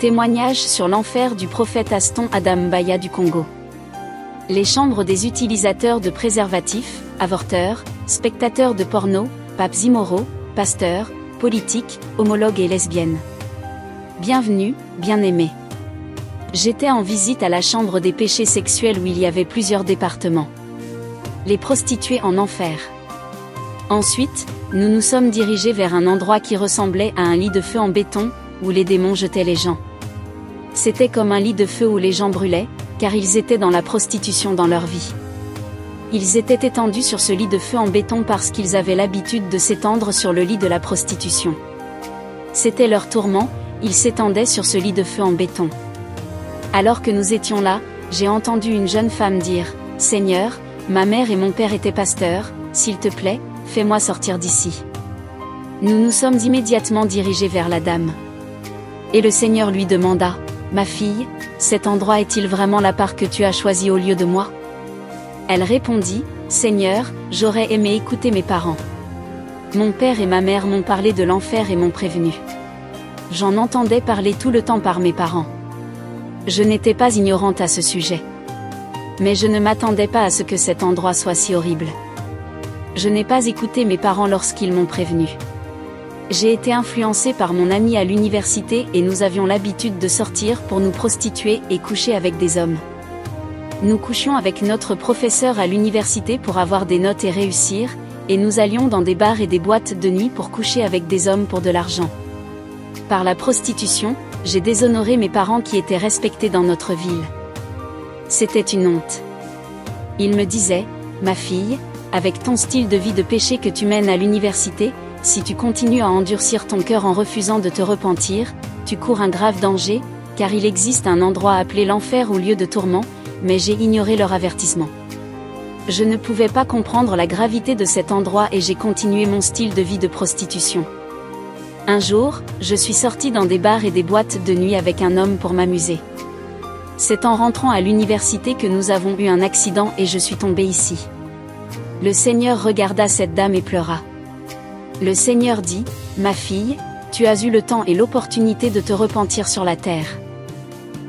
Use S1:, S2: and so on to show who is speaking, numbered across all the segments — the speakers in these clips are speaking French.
S1: Témoignage sur l'enfer du prophète Aston Adam Baya du Congo. Les chambres des utilisateurs de préservatifs, avorteurs, spectateurs de porno, papes immoraux, pasteurs, politiques, homologues et lesbiennes. Bienvenue, bien-aimés. J'étais en visite à la chambre des péchés sexuels où il y avait plusieurs départements. Les prostituées en enfer. Ensuite, nous nous sommes dirigés vers un endroit qui ressemblait à un lit de feu en béton, où les démons jetaient les gens. C'était comme un lit de feu où les gens brûlaient, car ils étaient dans la prostitution dans leur vie. Ils étaient étendus sur ce lit de feu en béton parce qu'ils avaient l'habitude de s'étendre sur le lit de la prostitution. C'était leur tourment, ils s'étendaient sur ce lit de feu en béton. Alors que nous étions là, j'ai entendu une jeune femme dire « Seigneur, ma mère et mon père étaient pasteurs, s'il te plaît, fais-moi sortir d'ici. » Nous nous sommes immédiatement dirigés vers la dame. Et le Seigneur lui demanda « Ma fille, cet endroit est-il vraiment la part que tu as choisie au lieu de moi ?» Elle répondit « Seigneur, j'aurais aimé écouter mes parents. Mon père et ma mère m'ont parlé de l'enfer et m'ont prévenu. J'en entendais parler tout le temps par mes parents. Je n'étais pas ignorante à ce sujet. Mais je ne m'attendais pas à ce que cet endroit soit si horrible. Je n'ai pas écouté mes parents lorsqu'ils m'ont prévenu. J'ai été influencée par mon ami à l'université et nous avions l'habitude de sortir pour nous prostituer et coucher avec des hommes. Nous couchions avec notre professeur à l'université pour avoir des notes et réussir, et nous allions dans des bars et des boîtes de nuit pour coucher avec des hommes pour de l'argent. Par la prostitution, j'ai déshonoré mes parents qui étaient respectés dans notre ville. C'était une honte. Ils me disaient, « Ma fille, avec ton style de vie de péché que tu mènes à l'université, si tu continues à endurcir ton cœur en refusant de te repentir, tu cours un grave danger, car il existe un endroit appelé l'enfer ou lieu de tourment, mais j'ai ignoré leur avertissement. Je ne pouvais pas comprendre la gravité de cet endroit et j'ai continué mon style de vie de prostitution. Un jour, je suis sortie dans des bars et des boîtes de nuit avec un homme pour m'amuser. C'est en rentrant à l'université que nous avons eu un accident et je suis tombée ici. Le Seigneur regarda cette dame et pleura. Le Seigneur dit, « Ma fille, tu as eu le temps et l'opportunité de te repentir sur la terre.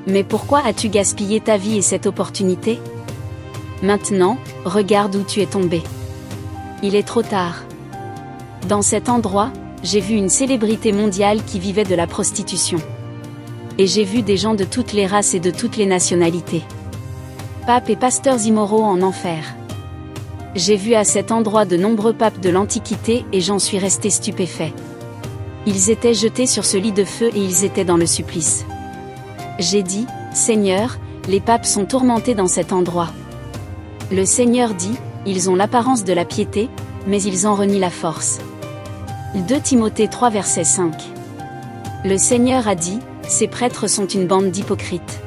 S1: Mais pourquoi as-tu gaspillé ta vie et cette opportunité? Maintenant, regarde où tu es tombé. Il est trop tard. » Dans cet endroit, j'ai vu une célébrité mondiale qui vivait de la prostitution. Et j'ai vu des gens de toutes les races et de toutes les nationalités. Papes et pasteurs immoraux en enfer. J'ai vu à cet endroit de nombreux papes de l'Antiquité et j'en suis resté stupéfait. Ils étaient jetés sur ce lit de feu et ils étaient dans le supplice. J'ai dit, « Seigneur, les papes sont tourmentés dans cet endroit. » Le Seigneur dit, « Ils ont l'apparence de la piété, mais ils en renient la force. » 2 Timothée 3 verset 5. Le Seigneur a dit, « Ces prêtres sont une bande d'hypocrites. »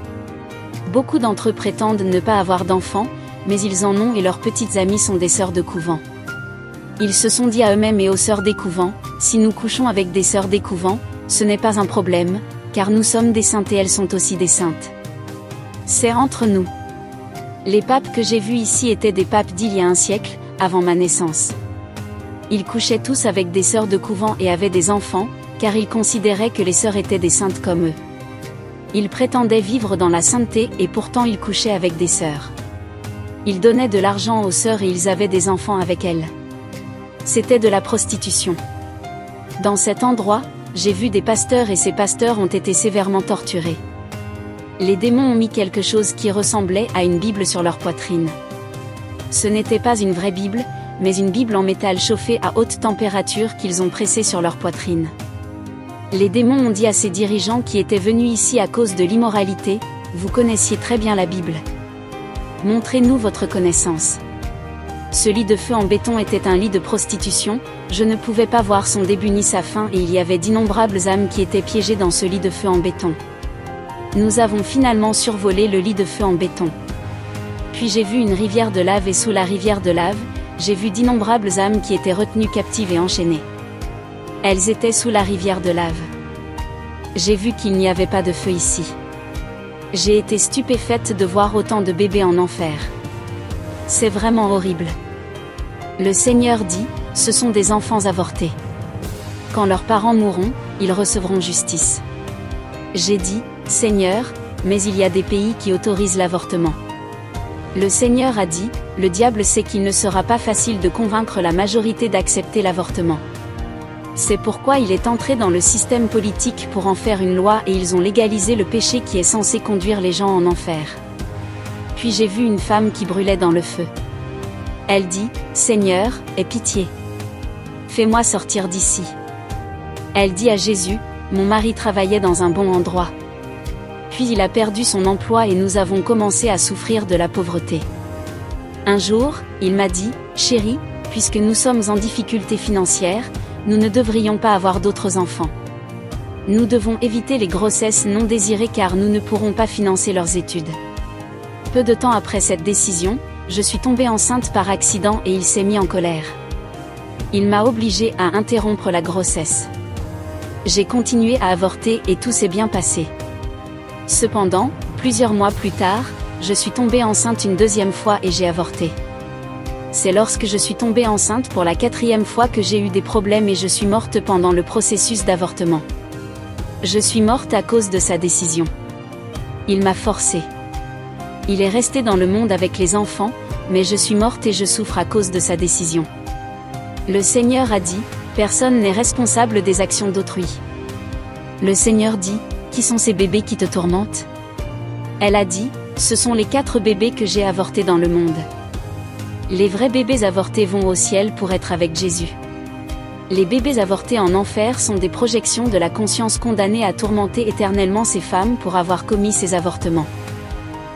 S1: Beaucoup d'entre eux prétendent ne pas avoir d'enfants, mais ils en ont et leurs petites amies sont des sœurs de couvent. Ils se sont dit à eux-mêmes et aux sœurs des couvents, « Si nous couchons avec des sœurs des couvents, ce n'est pas un problème, car nous sommes des saintes et elles sont aussi des saintes. » C'est entre nous. Les papes que j'ai vus ici étaient des papes d'il y a un siècle, avant ma naissance. Ils couchaient tous avec des sœurs de couvent et avaient des enfants, car ils considéraient que les sœurs étaient des saintes comme eux. Ils prétendaient vivre dans la sainteté et pourtant ils couchaient avec des sœurs. Ils donnaient de l'argent aux sœurs et ils avaient des enfants avec elles. C'était de la prostitution. Dans cet endroit, j'ai vu des pasteurs et ces pasteurs ont été sévèrement torturés. Les démons ont mis quelque chose qui ressemblait à une Bible sur leur poitrine. Ce n'était pas une vraie Bible, mais une Bible en métal chauffée à haute température qu'ils ont pressée sur leur poitrine. Les démons ont dit à ces dirigeants qui étaient venus ici à cause de l'immoralité, « Vous connaissiez très bien la Bible. Montrez-nous votre connaissance. » Ce lit de feu en béton était un lit de prostitution, je ne pouvais pas voir son début ni sa fin et il y avait d'innombrables âmes qui étaient piégées dans ce lit de feu en béton. Nous avons finalement survolé le lit de feu en béton. Puis j'ai vu une rivière de lave et sous la rivière de lave, j'ai vu d'innombrables âmes qui étaient retenues captives et enchaînées. Elles étaient sous la rivière de lave. J'ai vu qu'il n'y avait pas de feu ici. J'ai été stupéfaite de voir autant de bébés en enfer. C'est vraiment horrible. Le Seigneur dit, ce sont des enfants avortés. Quand leurs parents mourront, ils recevront justice. J'ai dit, Seigneur, mais il y a des pays qui autorisent l'avortement. Le Seigneur a dit, le diable sait qu'il ne sera pas facile de convaincre la majorité d'accepter l'avortement. C'est pourquoi il est entré dans le système politique pour en faire une loi et ils ont légalisé le péché qui est censé conduire les gens en enfer. Puis j'ai vu une femme qui brûlait dans le feu. Elle dit, Seigneur, aie pitié. Fais-moi sortir d'ici. Elle dit à Jésus, mon mari travaillait dans un bon endroit. Puis il a perdu son emploi et nous avons commencé à souffrir de la pauvreté. Un jour, il m'a dit, chérie, puisque nous sommes en difficulté financière, nous ne devrions pas avoir d'autres enfants. Nous devons éviter les grossesses non désirées car nous ne pourrons pas financer leurs études. Peu de temps après cette décision, je suis tombée enceinte par accident et il s'est mis en colère. Il m'a obligée à interrompre la grossesse. J'ai continué à avorter et tout s'est bien passé. Cependant, plusieurs mois plus tard, je suis tombée enceinte une deuxième fois et j'ai avorté. C'est lorsque je suis tombée enceinte pour la 4e fois que j'ai eu des problèmes et je suis morte pendant le processus d'avortement. Je suis morte à cause de sa décision. Il m'a forcée. Il est resté dans le monde avec les enfants, mais je suis morte et je souffre à cause de sa décision. Le Seigneur a dit, personne n'est responsable des actions d'autrui. Le Seigneur dit, qui sont ces bébés qui te tourmentent? Elle a dit, ce sont les 4 bébés que j'ai avortés dans le monde. Les vrais bébés avortés vont au ciel pour être avec Jésus. Les bébés avortés en enfer sont des projections de la conscience condamnée à tourmenter éternellement ces femmes pour avoir commis ces avortements.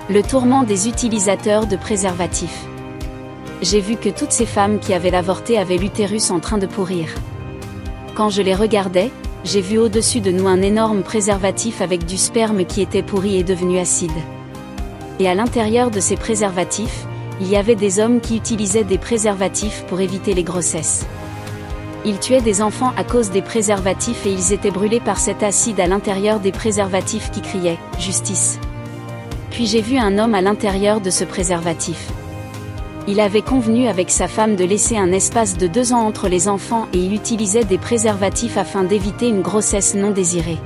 S1: Le tourment des utilisateurs de préservatifs. J'ai vu que toutes ces femmes qui avaient avorté avaient l'utérus en train de pourrir. Quand je les regardais, j'ai vu au-dessus de nous un énorme préservatif avec du sperme qui était pourri et devenu acide. Et à l'intérieur de ces préservatifs, il y avait des hommes qui utilisaient des préservatifs pour éviter les grossesses. Ils tuaient des enfants à cause des préservatifs et ils étaient brûlés par cet acide à l'intérieur des préservatifs qui criaient « Justice ». Puis j'ai vu un homme à l'intérieur de ce préservatif. Il avait convenu avec sa femme de laisser un espace de 2 ans entre les enfants et il utilisait des préservatifs afin d'éviter une grossesse non désirée.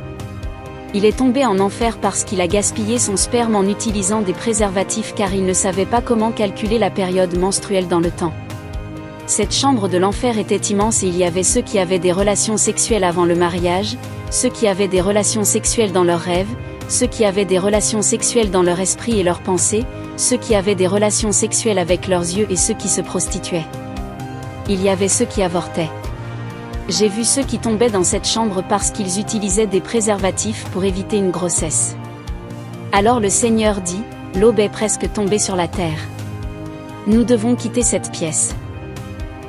S1: Il est tombé en enfer parce qu'il a gaspillé son sperme en utilisant des préservatifs car il ne savait pas comment calculer la période menstruelle dans le temps. Cette chambre de l'enfer était immense et il y avait ceux qui avaient des relations sexuelles avant le mariage, ceux qui avaient des relations sexuelles dans leurs rêves, ceux qui avaient des relations sexuelles dans leur esprit et leurs pensées, ceux qui avaient des relations sexuelles avec leurs yeux et ceux qui se prostituaient. Il y avait ceux qui avortaient. J'ai vu ceux qui tombaient dans cette chambre parce qu'ils utilisaient des préservatifs pour éviter une grossesse. Alors le Seigneur dit, l'aube est presque tombée sur la terre. Nous devons quitter cette pièce.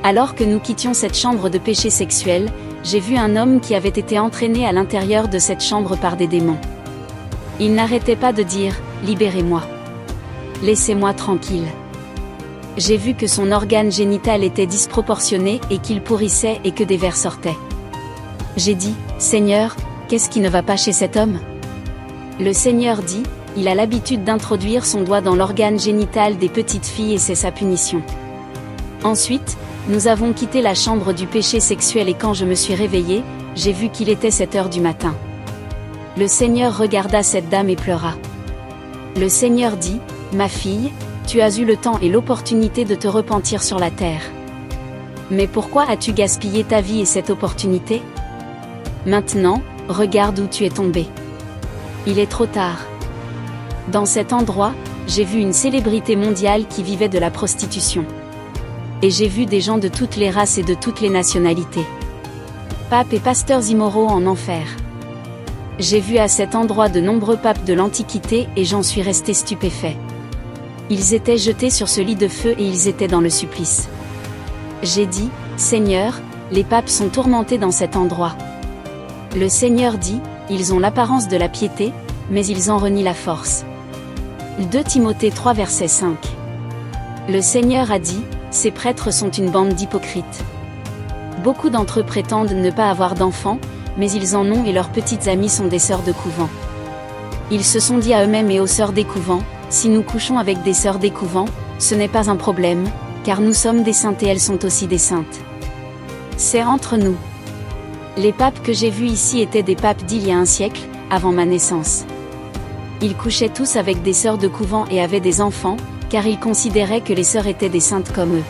S1: Alors que nous quittions cette chambre de péché sexuel, j'ai vu un homme qui avait été entraîné à l'intérieur de cette chambre par des démons. Il n'arrêtait pas de dire, libérez-moi. Laissez-moi tranquille. J'ai vu que son organe génital était disproportionné et qu'il pourrissait et que des vers sortaient. J'ai dit, Seigneur, qu'est-ce qui ne va pas chez cet homme? Le Seigneur dit, il a l'habitude d'introduire son doigt dans l'organe génital des petites filles et c'est sa punition. Ensuite, nous avons quitté la chambre du péché sexuel et quand je me suis réveillée, j'ai vu qu'il était 7 heures du matin. Le Seigneur regarda cette dame et pleura. Le Seigneur dit, ma fille, tu as eu le temps et l'opportunité de te repentir sur la terre. Mais pourquoi as-tu gaspillé ta vie et cette opportunité? Maintenant, regarde où tu es tombé. Il est trop tard. Dans cet endroit, j'ai vu une célébrité mondiale qui vivait de la prostitution. Et j'ai vu des gens de toutes les races et de toutes les nationalités. Papes et pasteurs immoraux en enfer. J'ai vu à cet endroit de nombreux papes de l'Antiquité et j'en suis resté stupéfait. Ils étaient jetés sur ce lit de feu et ils étaient dans le supplice. J'ai dit, Seigneur, les papes sont tourmentés dans cet endroit. Le Seigneur dit, ils ont l'apparence de la piété, mais ils en renient la force. 2 Timothée 3 verset 5. Le Seigneur a dit, ces prêtres sont une bande d'hypocrites. Beaucoup d'entre eux prétendent ne pas avoir d'enfants, mais ils en ont et leurs petites amies sont des sœurs de couvent. Ils se sont dit à eux-mêmes et aux sœurs des couvents, si nous couchons avec des sœurs des couvents, ce n'est pas un problème, car nous sommes des saintes et elles sont aussi des saintes. C'est entre nous. Les papes que j'ai vus ici étaient des papes d'il y a un siècle, avant ma naissance. Ils couchaient tous avec des sœurs de couvent et avaient des enfants, car ils considéraient que les sœurs étaient des saintes comme eux.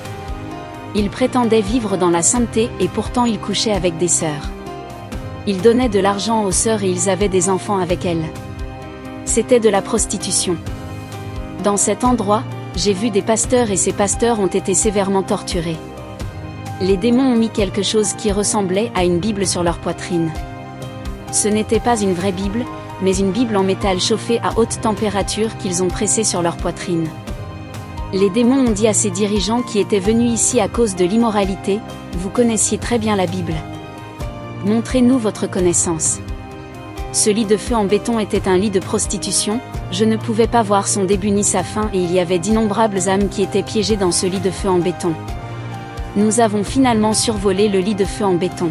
S1: Ils prétendaient vivre dans la sainteté et pourtant ils couchaient avec des sœurs. Ils donnaient de l'argent aux sœurs et ils avaient des enfants avec elles. C'était de la prostitution. Dans cet endroit, j'ai vu des pasteurs et ces pasteurs ont été sévèrement torturés. Les démons ont mis quelque chose qui ressemblait à une Bible sur leur poitrine. Ce n'était pas une vraie Bible, mais une Bible en métal chauffée à haute température qu'ils ont pressée sur leur poitrine. Les démons ont dit à ces dirigeants qui étaient venus ici à cause de l'immoralité, « Vous connaissiez très bien la Bible. Montrez-nous votre connaissance. » Ce lit de feu en béton était un lit de prostitution, je ne pouvais pas voir son début ni sa fin et il y avait d'innombrables âmes qui étaient piégées dans ce lit de feu en béton. Nous avons finalement survolé le lit de feu en béton.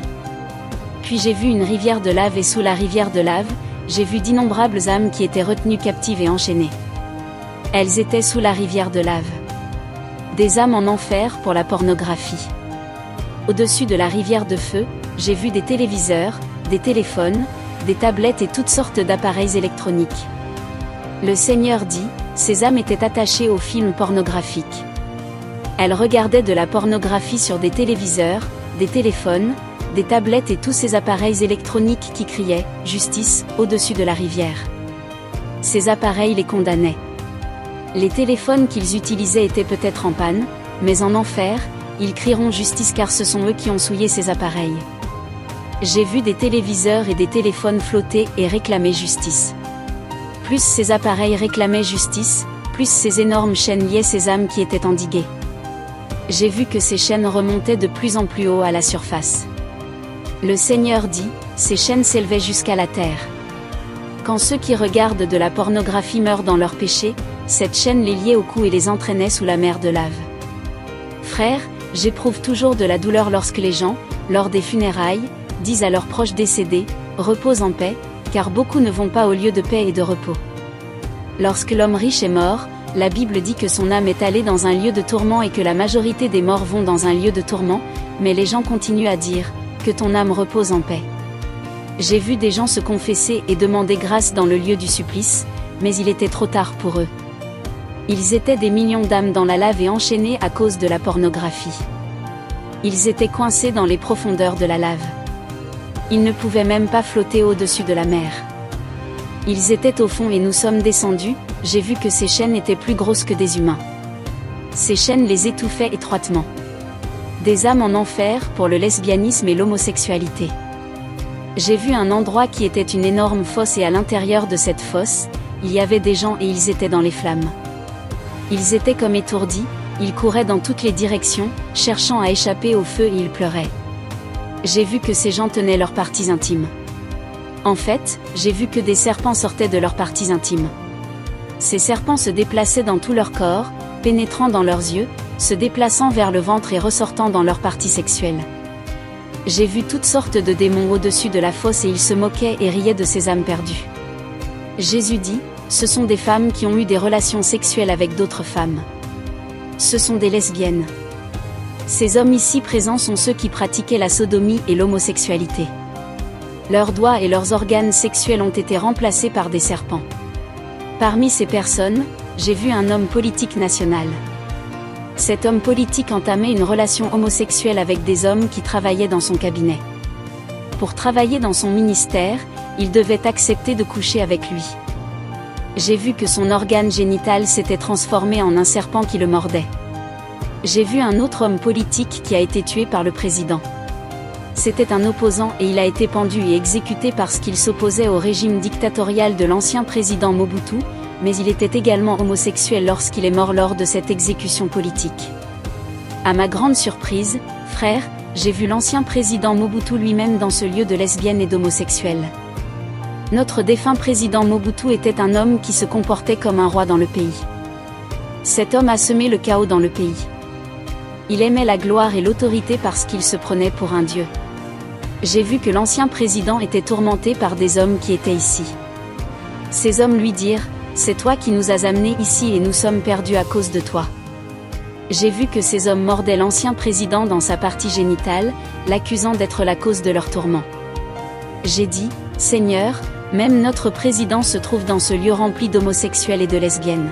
S1: Puis j'ai vu une rivière de lave et sous la rivière de lave, j'ai vu d'innombrables âmes qui étaient retenues captives et enchaînées. Elles étaient sous la rivière de lave. Des âmes en enfer pour la pornographie. Au-dessus de la rivière de feu, j'ai vu des téléviseurs, des téléphones, des tablettes et toutes sortes d'appareils électroniques. Le Seigneur dit, ces âmes étaient attachées aux films pornographiques. Elles regardaient de la pornographie sur des téléviseurs, des téléphones, des tablettes et tous ces appareils électroniques qui criaient « Justice » au-dessus de la rivière. Ces appareils les condamnaient. Les téléphones qu'ils utilisaient étaient peut-être en panne, mais en enfer, ils crieront justice car ce sont eux qui ont souillé ces appareils. J'ai vu des téléviseurs et des téléphones flotter et réclamer justice. Plus ces appareils réclamaient justice, plus ces énormes chaînes liaient ces âmes qui étaient endiguées. J'ai vu que ces chaînes remontaient de plus en plus haut à la surface. Le Seigneur dit, ces chaînes s'élevaient jusqu'à la terre. Quand ceux qui regardent de la pornographie meurent dans leur péché, cette chaîne les liait au cou et les entraînait sous la mer de lave. Frères, j'éprouve toujours de la douleur lorsque les gens, lors des funérailles, disent à leurs proches décédés, « Repose en paix », car beaucoup ne vont pas au lieu de paix et de repos. Lorsque l'homme riche est mort, la Bible dit que son âme est allée dans un lieu de tourment et que la majorité des morts vont dans un lieu de tourment, mais les gens continuent à dire, « Que ton âme repose en paix ». J'ai vu des gens se confesser et demander grâce dans le lieu du supplice, mais il était trop tard pour eux. Ils étaient des millions d'âmes dans la lave et enchaînés à cause de la pornographie. Ils étaient coincés dans les profondeurs de la lave. Ils ne pouvaient même pas flotter au-dessus de la mer. Ils étaient au fond et nous sommes descendus, j'ai vu que ces chaînes étaient plus grosses que des humains. Ces chaînes les étouffaient étroitement. Des âmes en enfer pour le lesbianisme et l'homosexualité. J'ai vu un endroit qui était une énorme fosse et à l'intérieur de cette fosse, il y avait des gens et ils étaient dans les flammes. Ils étaient comme étourdis, ils couraient dans toutes les directions, cherchant à échapper au feu et ils pleuraient. J'ai vu que ces gens tenaient leurs parties intimes. En fait, j'ai vu que des serpents sortaient de leurs parties intimes. Ces serpents se déplaçaient dans tout leur corps, pénétrant dans leurs yeux, se déplaçant vers le ventre et ressortant dans leurs parties sexuelles. J'ai vu toutes sortes de démons au-dessus de la fosse et ils se moquaient et riaient de ces âmes perdues. Jésus dit, ce sont des femmes qui ont eu des relations sexuelles avec d'autres femmes. Ce sont des lesbiennes. Ces hommes ici présents sont ceux qui pratiquaient la sodomie et l'homosexualité. Leurs doigts et leurs organes sexuels ont été remplacés par des serpents. Parmi ces personnes, j'ai vu un homme politique national. Cet homme politique entamait une relation homosexuelle avec des hommes qui travaillaient dans son cabinet. Pour travailler dans son ministère, il devait accepter de coucher avec lui. J'ai vu que son organe génital s'était transformé en un serpent qui le mordait. J'ai vu un autre homme politique qui a été tué par le président. C'était un opposant et il a été pendu et exécuté parce qu'il s'opposait au régime dictatorial de l'ancien président Mobutu, mais il était également homosexuel lorsqu'il est mort lors de cette exécution politique. À ma grande surprise, frère, j'ai vu l'ancien président Mobutu lui-même dans ce lieu de lesbiennes et d'homosexuels. Notre défunt président Mobutu était un homme qui se comportait comme un roi dans le pays. Cet homme a semé le chaos dans le pays. Il aimait la gloire et l'autorité parce qu'il se prenait pour un dieu. J'ai vu que l'ancien président était tourmenté par des hommes qui étaient ici. Ces hommes lui dirent, « C'est toi qui nous as amenés ici et nous sommes perdus à cause de toi. » J'ai vu que ces hommes mordaient l'ancien président dans sa partie génitale, l'accusant d'être la cause de leur tourment. J'ai dit, « Seigneur, Même notre président se trouve dans ce lieu rempli d'homosexuels et de lesbiennes.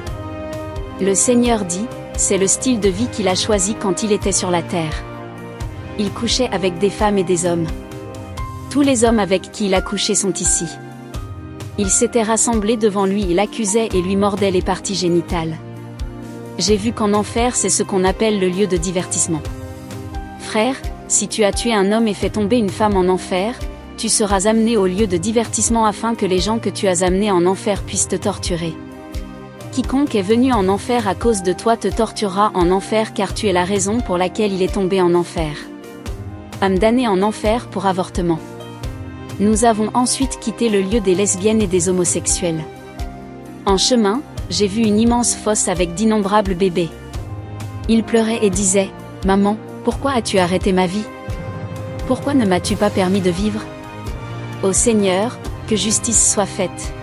S1: Le Seigneur dit, c'est le style de vie qu'il a choisi quand il était sur la terre. Il couchait avec des femmes et des hommes. Tous les hommes avec qui il a couché sont ici. Ils s'étaient rassemblés devant lui, il l'accusait et lui mordait les parties génitales. J'ai vu qu'en enfer c'est ce qu'on appelle le lieu de divertissement. Frère, si tu as tué un homme et fait tomber une femme en enfer, tu seras amené au lieu de divertissement afin que les gens que tu as amenés en enfer puissent te torturer. Quiconque est venu en enfer à cause de toi te torturera en enfer car tu es la raison pour laquelle il est tombé en enfer. Femme damnée en enfer pour avortement. Nous avons ensuite quitté le lieu des lesbiennes et des homosexuels. En chemin, j'ai vu une immense fosse avec d'innombrables bébés. Ils pleuraient et disaient, « Maman, pourquoi as-tu arrêté ma vie? Pourquoi ne m'as-tu pas permis de vivre? Ô Seigneur, que justice soit faite. »